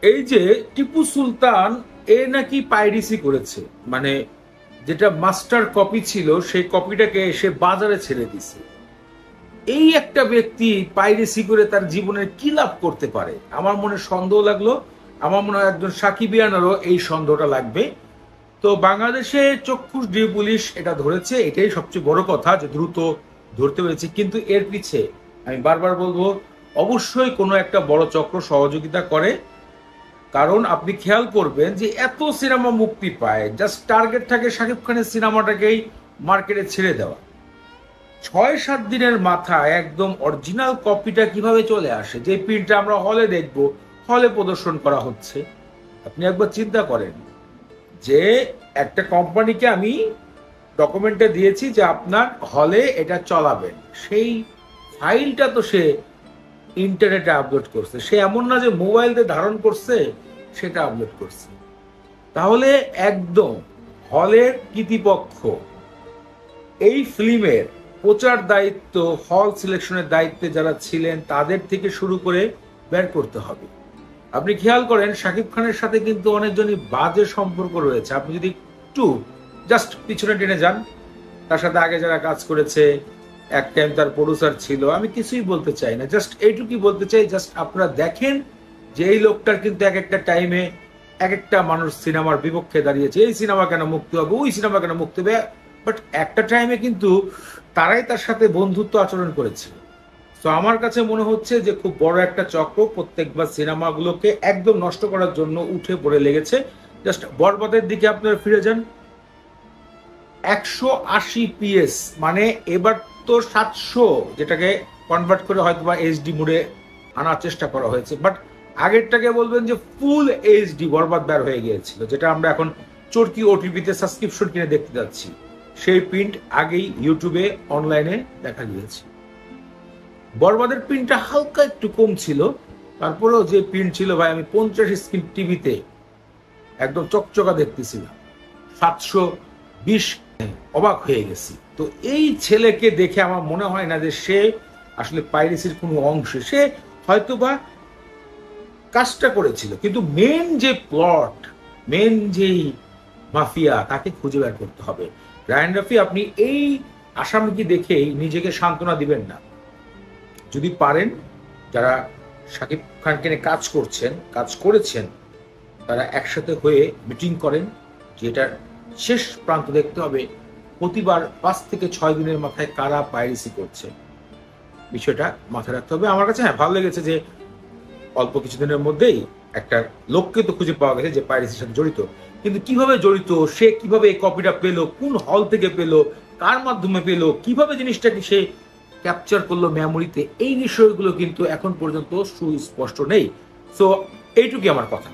এই যে টিপু সুলতান এ নাকি পাইরেসি করেছে, মানে যেটা মাস্টার কপি ছিল সেই কপিটাকে সে বাজারে ছেড়ে দিছে। এই একটা ব্যক্তি পাইরেসি করে তার জীবনের কি লাভ করতে পারে? আমার মনে সন্দেহ লাগলো। আমার মনে হয় একজন সাকিবিয়ানেরও এই সন্দেহটা লাগবে। তো বাংলাদেশে চক্ষুষ ডিউ পুলিশ এটা ধরেছে, এটাই সবচেয়ে বড় কথা যে দ্রুত ধরতে পেরেছে। কিন্তু এর পিছে আমি বারবার বলবো, অবশ্যই কোনো একটা বড় চক্র সহযোগিতা করে। কারণ আপনি খেয়াল করবেন যে এত সিনেমা মুক্তি পায়, জাস্ট টার্গেট থাকে শাকিব খানের সিনেমাটাকেই মার্কেটে ছেড়ে দেওয়া। 6-7 দিনের মাথায় একদম অরিজিনাল কপিটা কিভাবে চলে আসে, যে প্রিন্টটা আমরা হলে দেখব, হলে প্রদর্শন করা হচ্ছে। আপনি একবার চিন্তা করেন যে একটা কোম্পানিকে আমি ডকুমেন্টে দিয়েছি যে আপনার হলে এটা চলাবেন, সেই ফাইলটা তো সে ইন্টারনেটে আপলোড করছে। সে এমন না যে মোবাইল দিয়ে ধারণ করছে, সেটা আপলোড করছে। তাহলে একদম হলের কর্তৃপক্ষ এই ফিল্মের প্রচার দায়িত্ব, হল সিলেকশনের দায়িত্বে যারা ছিলেন তাদের থেকে শুরু করে বের করতে হবে। আপনি খেয়াল করেন শাকিব খানের সাথে কিন্তু অনেকজনই বাজে সম্পর্ক রয়েছে। আপনি যদি একটু জাস্ট পিছনে টেনে যান, তার সাথে আগে যারা কাজ করেছে, এক টাইম তার প্রডিউসার ছিল, আমি কিছুই বলতে চাই না, জাস্ট এইটুকুই বলতে চাই, জাস্ট আপনারা দেখেন যে এই লোকটার কিন্তু এক একটা টাইমে এক একটা মানুষ সিনেমার বিপক্ষে দাঁড়িয়েছে, এই সিনেমা কেন মুক্তি হবে, ওই সিনেমা কেন মুক্তি হবে, বাট একটা টাইমে কিন্তু তারাই তার সাথে বন্ধুত্ব আচরণ করেছে। তো আমার কাছে মনে হচ্ছে যে খুব বড় একটা চক্র প্রত্যেকবার সিনেমাগুলোকে একদম নষ্ট করার জন্য উঠে পড়ে লেগেছে। জাস্ট বরবাদের দিকে আপনারা ফিরে যান, 180 PS, মানে এবার তো 700, যেটাকে কনভার্ট করে হয়তো বা এইচডি মোডে আনার চেষ্টা করা হয়েছে, বাট আগেরটাকে বলবেন যে ফুল এইচডি বরবাদ বের হয়ে গিয়েছিল, যেটা আমরা এখন চরকি ওটিভিতে সাবস্ক্রিপশন কিনে দেখতে যাচ্ছি। সেই প্রিন্ট আগেই ইউটিউবে অনলাইনে দেখা গিয়েছে। বরবাদের প্রিন্টটা হালকা একটু কম ছিল, তারপরেও যে প্রিন্ট ছিল ভাই, আমি 50 স্ক্রিন টিভিতে একদম চকচকা দেখতেছিলাম, 720, অবাক হয়ে গেছি। তো এই ছেলেকে দেখে আমার মনে হয় না যে সে আসলে পাইরেসির কোনো অংশে, সে হয়তোবা কাজটা করেছিল, কিন্তু মেন যে প্লট, মেন যেই মাফিয়া, তাকে খুঁজে বের করতে হবে। রায়ান রাফি, আপনি এই আসামিকে দেখেই নিজেকে সান্ত্বনা দিবেন না। যদি পারেন, যারা শাকিব খানকে নিয়ে কাজ করছেন, কাজ করেছেন, তারা একসাথে হয়ে মিটিং করেন যে এটার শেষ প্রান্ত দেখতে হবে। প্রতিবার 5 থেকে 6 দিনের মাথায় কারা পাইরেসি করছে, বিষয়টা মাথায় রাখতে হবে। আমার কাছে ভালো লেগেছে যে অল্প কিছুদিনের মধ্যেই একটা লোককে তো খুঁজে পাওয়া গেছে যে পাইরেসির সাথে জড়িত। কিন্তু কিভাবে জড়িত, সে কিভাবে এই কপিটা পেলো, কোন হল থেকে পেলো, কার মাধ্যমে পেলো, কিভাবে জিনিসটাকে সে ক্যাপচার করলো মেমোরিতে, এই বিষয়গুলো কিন্তু এখন পর্যন্ত সুস্পষ্ট নেই। সো এইটুকুই আমার কথা।